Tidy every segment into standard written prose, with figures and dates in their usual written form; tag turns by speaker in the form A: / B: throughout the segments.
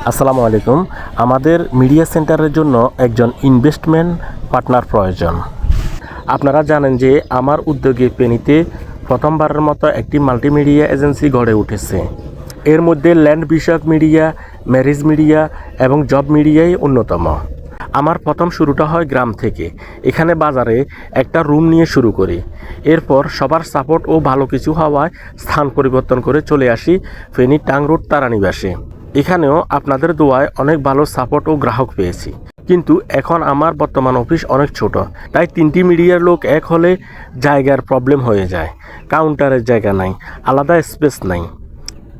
A: আসসালামু আলাইকুম। আমাদের মিডিয়া সেন্টারের জন্য একজন ইনভেস্টমেন্ট পার্টনার প্রয়োজন। আপনারা জানেন যে আমার উদ্যোগে ফেনীতে প্রথমবারের মতো একটি মাল্টিমিডিয়া এজেন্সি গড়ে উঠেছে। এর মধ্যে ল্যান্ড বিষয়ক মিডিয়া, ম্যারেজ মিডিয়া এবং জব মিডিয়াই অন্যতম। আমার প্রথম শুরুটা হয় গ্রাম থেকে। এখানে বাজারে একটা রুম নিয়ে শুরু করি। এরপর সবার সাপোর্ট ও ভালো কিছু হওয়ায় স্থান পরিবর্তন করে চলে আসি ফেনী টাং রোড তারানিবাসে। এখানেও আপনাদের দোয়ায় অনেক ভালো সাপোর্ট ও গ্রাহক পেয়েছি। কিন্তু এখন আমার বর্তমান অফিস অনেক ছোট, তাই 3টি মিডিয়ার লোক এক হলে জায়গার প্রবলেম হয়ে যায়। কাউন্টারের জায়গা নাই, আলাদা স্পেস নাই।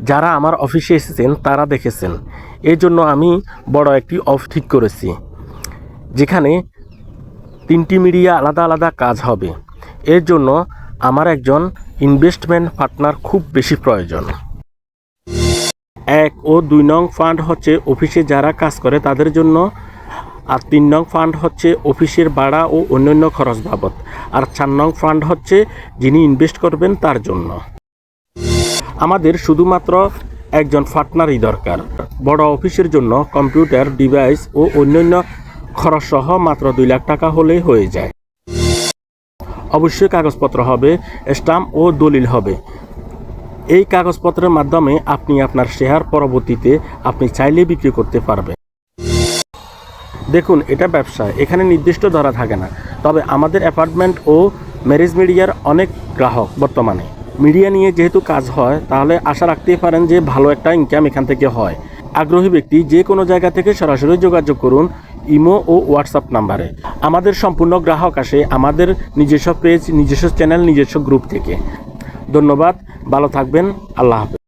A: যারা আমার অফিসে এসেছেন তারা দেখেছেন। এই জন্য আমি বড় একটি অফিস ঠিক করেছি, যেখানে 3টি মিডিয়া আলাদা আলাদা কাজ হবে। এর জন্য আমার একজন ইনভেস্টমেন্ট পার্টনার খুব বেশি প্রয়োজন। 1 ও 2 নং ফান্ড হচ্ছে অফিসে যারা কাজ করে তাদের জন্য, আর 3 নং ফান্ড হচ্ছে অফিসের ভাড়া ও অন্যান্য খরচ বাবদ, আর 4 নং ফান্ড হচ্ছে যিনি ইনভেস্ট করবেন তার জন্য। আমাদের শুধুমাত্র একজন পার্টনারই দরকার। বড় অফিসের জন্য কম্পিউটার, ডিভাইস ও অন্যান্য খরচ সহ মাত্র 2 লাখ টাকা হলেই হয়ে যায়। অবশ্যই কাগজপত্র হবে, স্ট্যাম্প ও দলিল হবে। এই কাগজপত্রের মাধ্যমে আপনি আপনার শেয়ার পরবর্তীতে আপনি চাইলে বিক্রি করতে পারবেন। দেখুন, এটা ব্যবসা, এখানে নির্দিষ্ট ধরা থাকে না। তবে আমাদের অ্যাপার্টমেন্ট ও ম্যারেজ মিডিয়ার অনেক গ্রাহক বর্তমানে। মিডিয়া নিয়ে যেহেতু কাজ হয়, তাহলে আশা রাখতেই পারেন যে ভালো একটা ইনকাম এখান থেকে হয়। আগ্রহী ব্যক্তি যে কোনো জায়গা থেকে সরাসরি যোগাযোগ করুন ইমো ও হোয়াটসঅ্যাপ নাম্বারে। আমাদের সম্পূর্ণ গ্রাহক আসে আমাদের নিজস্ব পেজ, নিজস্ব চ্যানেল, নিজস্ব গ্রুপ থেকে। ধন্যবাদ, ভালো থাকবেন, আল্লাহ হাফেজ।